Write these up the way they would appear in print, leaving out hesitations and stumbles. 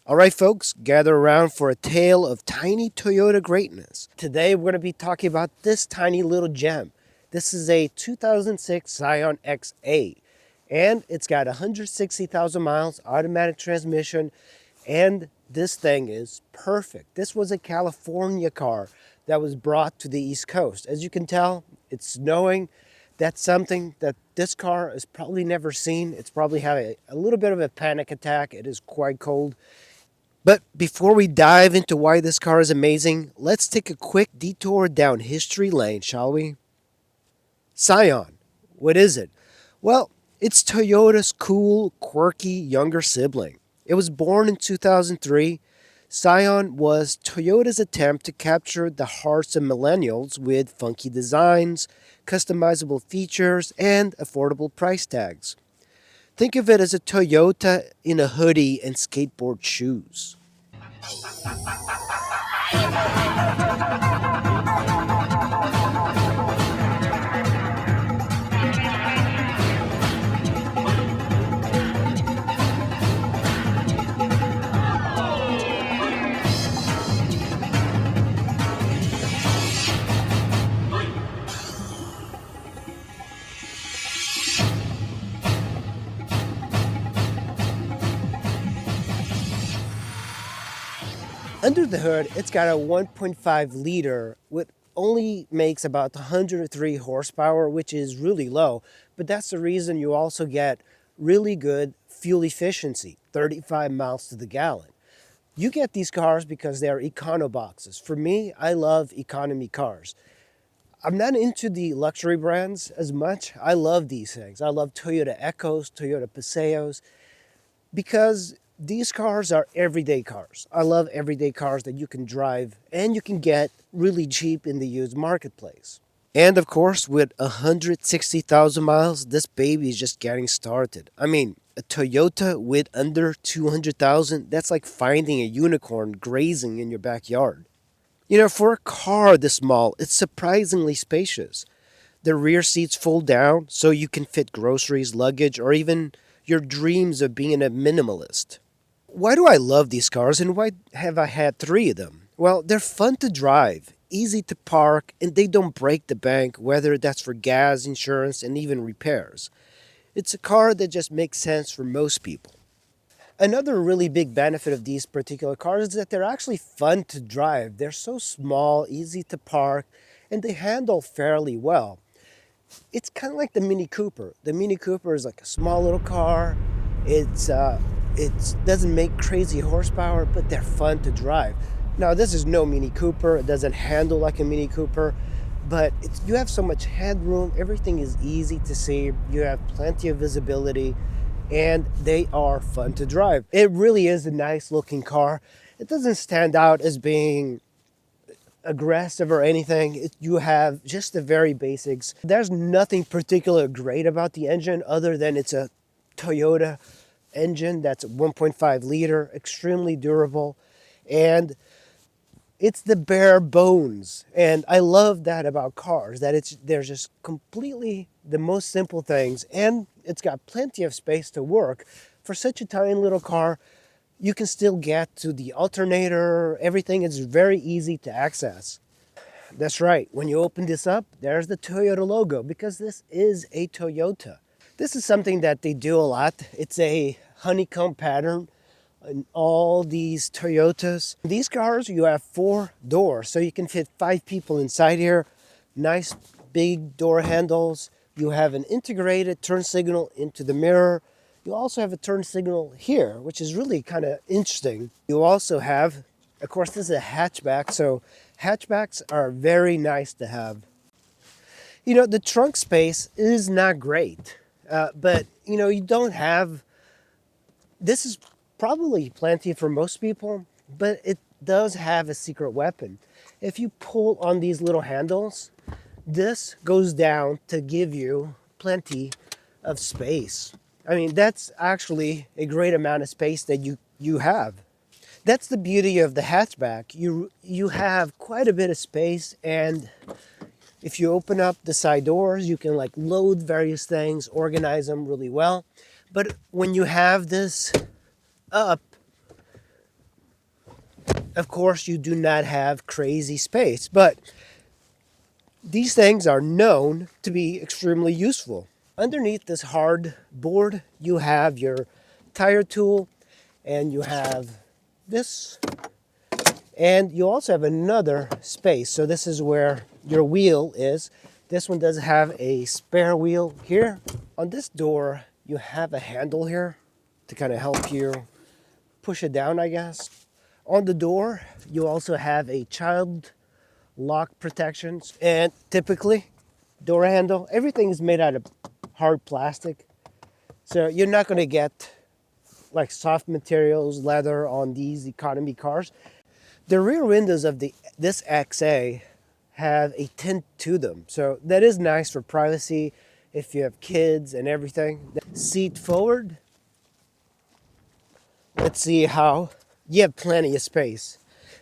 All right, folks, gather around for a tale of tiny Toyota greatness. Today, we're going to be talking about this tiny little gem. This is a 2006 Scion XA, and it's got 160,000 miles, automatic transmission, and this thing is perfect. This was a California car that was brought to the East Coast. As you can tell, it's snowing. That's something that this car has probably never seen. It's probably had a little bit of a panic attack. It is quite cold. But before we dive into why this car is amazing, let's take a quick detour down history lane, shall we? Scion. What is it? Well, it's Toyota's cool, quirky younger sibling. It was born in 2003. Scion was Toyota's attempt to capture the hearts of millennials with funky designs, customizable features, and affordable price tags. Think of it as a Toyota in a hoodie and skateboard shoes. Under the hood, it's got a 1.5 liter, which only makes about 103 horsepower, which is really low. But that's the reason you also get really good fuel efficiency, 35 miles to the gallon. You get these cars because they're econo boxes. For me, I love economy cars. I'm not into the luxury brands as much. I love these things. I love Toyota Echoes, Toyota Paseos, because these cars are everyday cars. I love everyday cars that you can drive and you can get really cheap in the used marketplace. And of course, with 160,000 miles, this baby is just getting started. I mean, a Toyota with under 200,000, that's like finding a unicorn grazing in your backyard. You know, for a car this small, it's surprisingly spacious. The rear seats fold down so you can fit groceries, luggage, or even your dreams of being a minimalist. Why do I love these cars and why have I had three of them? Well, they're fun to drive, easy to park, and they don't break the bank, whether that's for gas, insurance, and even repairs. It's a car that just makes sense for most people. Another really big benefit of these particular cars is that they're actually fun to drive. They're so small, easy to park, and they handle fairly well. It's kind of like the Mini Cooper. The Mini Cooper is like a small little car. It doesn't make crazy horsepower, but they're fun to drive. Now, this is no Mini Cooper. It doesn't handle like a Mini Cooper, but you have so much headroom. Everything is easy to see. You have plenty of visibility, and they are fun to drive. It really is a nice looking car. It doesn't stand out as being aggressive or anything. You have just the very basics. There's nothing particular great about the engine other than it's a Toyota engine that's 1.5 liter, extremely durable, and it's the bare bones. And I love that about cars, that they're just completely the most simple things, and it's got plenty of space to work. For such a tiny little car, you can still get to the alternator. Everything is very easy to access. That's right. When you open this up, there's the Toyota logo because this is a Toyota. This is something that they do a lot. It's a honeycomb pattern in all these Toyotas. These cars, you have 4 doors, so you can fit 5 people inside here. Nice big door handles. You have an integrated turn signal into the mirror. You also have a turn signal here, which is really kind of interesting. You also have, of course, this is a hatchback, so hatchbacks are very nice to have. You know, the trunk space is not great, but, you know, you don't have, this is probably plenty for most people, but it does have a secret weapon. If you pull on these little handles, this goes down to give you plenty of space. I mean, that's actually a great amount of space that you have. That's the beauty of the hatchback. You have quite a bit of space, and if you open up the side doors, you can like load various things, organize them really well. But when you have this up, Of course, you do not have crazy space, but these things are known to be extremely useful. Underneath this hard board, you have your tire tool, and you have this, and you also have another space. So this is where your wheel is. This one does have a spare wheel here. On this door, you have a handle here to kind of help you push it down, I guess. On the door, you also have a child lock protections, and typically door handle, everything is made out of hard plastic. So you're not going to get like soft materials, leather on these economy cars. The rear windows of this XA have a tint to them, so that is nice for privacy if you have kids and everything. Seat forward, let's see how you have plenty of space.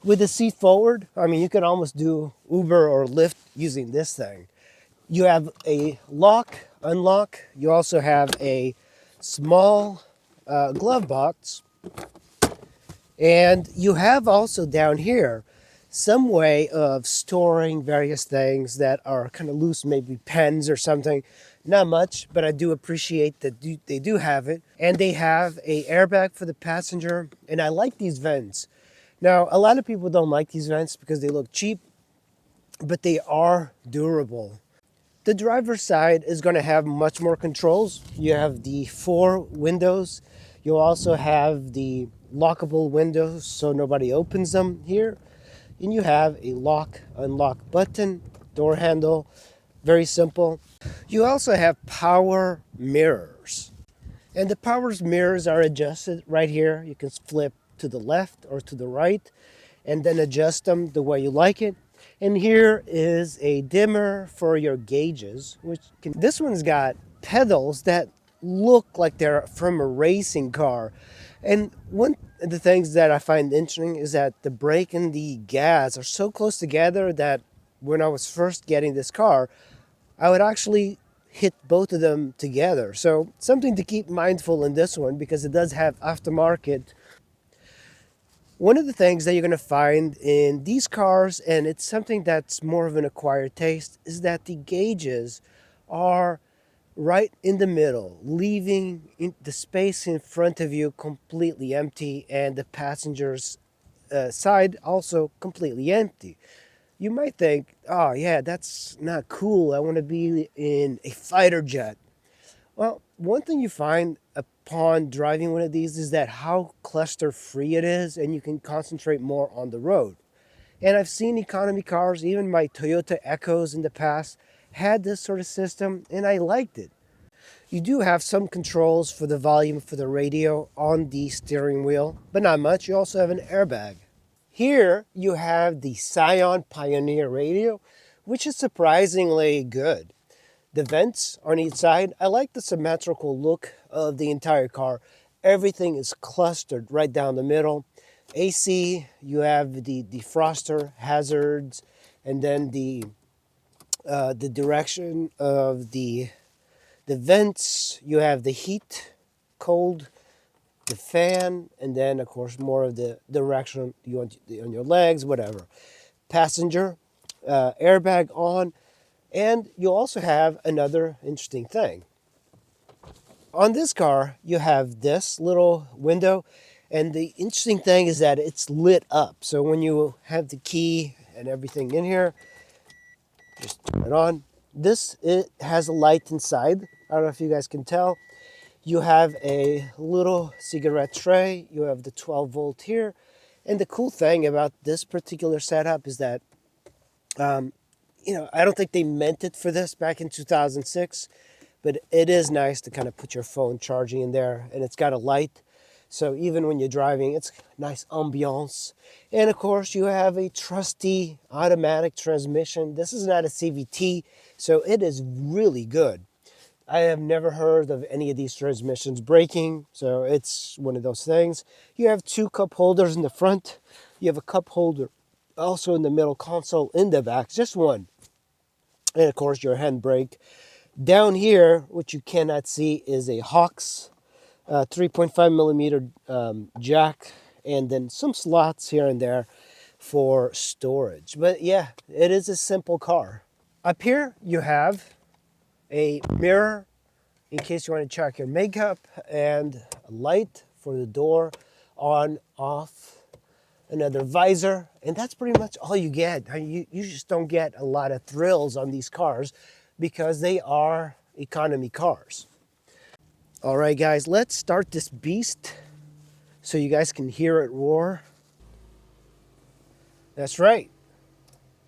With the seat forward, I mean, you can almost do Uber or Lyft using this thing. You have a lock, unlock. You also have a small glove box. And you have also down here some way of storing various things that are kind of loose, maybe pens or something. Not much, but I do appreciate that they do have it. And they have a airbag for the passenger. And I like these vents. Now, a lot of people don't like these vents because they look cheap, but they are durable. The driver's side is going to have much more controls. You have the 4 windows. You'll also have the lockable windows so nobody opens them here. And you have a lock, unlock button, door handle, very simple. You also have power mirrors. And the power mirrors are adjusted right here. You can flip to the left or to the right and then adjust them the way you like it. And here is a dimmer for your gauges, this one's got pedals that look like they're from a racing car. And one of the things that I find interesting is that the brake and the gas are so close together that when I was first getting this car, I would actually hit both of them together. So something to keep mindful in this one because it does have aftermarket. One of the things that you're going to find in these cars, and it's something that's more of an acquired taste, is that the gauges are right in the middle, leaving the space in front of you completely empty and the passenger's side also completely empty. You might think, oh yeah, that's not cool. I want to be in a fighter jet. Well, one thing you find upon driving one of these is that how cluster-free it is, and you can concentrate more on the road. And I've seen economy cars, even my Toyota Echoes in the past, had this sort of system, and I liked it. You do have some controls for the volume for the radio on the steering wheel, but not much. You also have an airbag. Here you have the Scion Pioneer radio, which is surprisingly good. The vents on each side, I like the symmetrical look of the entire car. Everything is clustered right down the middle. AC, you have the defroster, hazards, and then the direction of the vents. You have the heat, cold, the fan, and then of course more of the direction you want on your legs, whatever. Passenger, airbag on. And you also have another interesting thing. On this car, you have this little window, and the interesting thing is that it's lit up. So when you have the key and everything in here, just turn it on. It has a light inside. I don't know if you guys can tell. You have a little cigarette tray. You have the 12 volt here. And the cool thing about this particular setup is that I don't think they meant it for this back in 2006, but it is nice to kind of put your phone charging in there, and it's got a light. So even when you're driving, it's nice ambiance. And of course, you have a trusty automatic transmission. This is not a CVT, so it is really good. I have never heard of any of these transmissions breaking, so it's one of those things. You have 2 cup holders in the front. You have a cup holder also in the middle console, in the back, just one. And of course your handbrake. Down here, what you cannot see is a Hawks 3.5 millimeter jack and then some slots here and there for storage. But yeah, it is a simple car. Up here you have a mirror in case you want to check your makeup, and a light for the door, on, off, another visor, and that's pretty much all you get. You just don't get a lot of thrills on these cars because they are economy cars. All right, guys, let's start this beast so you guys can hear it roar. That's right.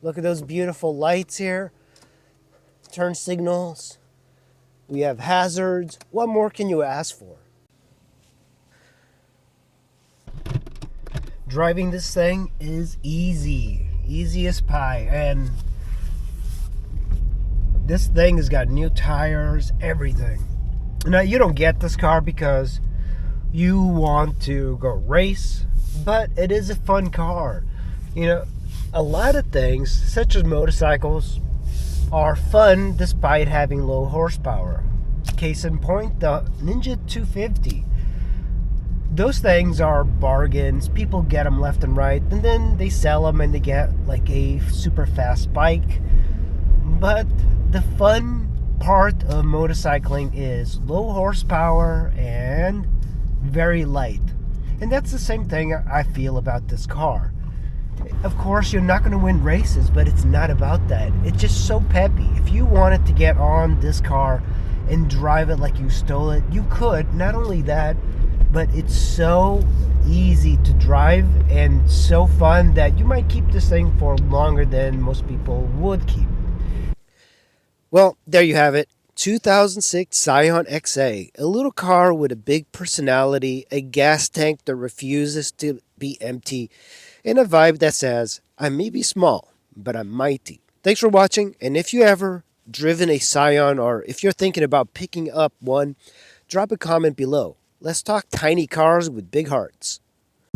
Look at those beautiful lights here. Turn signals. We have hazards. What more can you ask for? Driving this thing is easy. Easy as pie. And this thing has got new tires, everything. Now, you don't get this car because you want to go race, but it is a fun car. You know, a lot of things, such as motorcycles, are fun despite having low horsepower. Case in point, the Ninja 250. Those things are bargains. People get them left and right, and then they sell them and they get like a super fast bike. But the fun part of motorcycling is low horsepower and very light. And that's the same thing I feel about this car. Of course, you're not going to win races, but it's not about that. It's just so peppy. If you wanted to get on this car and drive it like you stole it, you could. Not only that, but it's so easy to drive and so fun that you might keep this thing for longer than most people would keep. Well, there you have it. 2006 Scion XA, a little car with a big personality, a gas tank that refuses to be empty, and a vibe that says, I may be small, but I'm mighty. Thanks for watching, and if you ever driven a Scion, or if you're thinking about picking up one, drop a comment below. Let's talk tiny cars with big hearts.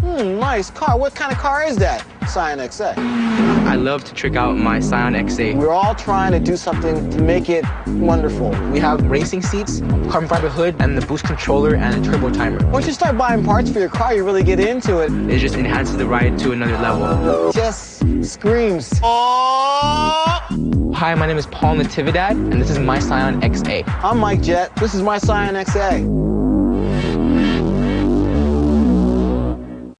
Nice car. What kind of car is that? Scion XA. I love to trick out my Scion XA. We're all trying to do something to make it wonderful. We have racing seats, carbon fiber hood, and the boost controller and the turbo timer. Once you start buying parts for your car, you really get into it. It just enhances the ride to another level. Just screams. Oh! Hi, my name is Paul Natividad, and this is my Scion XA. I'm Mike Jett. This is my Scion XA.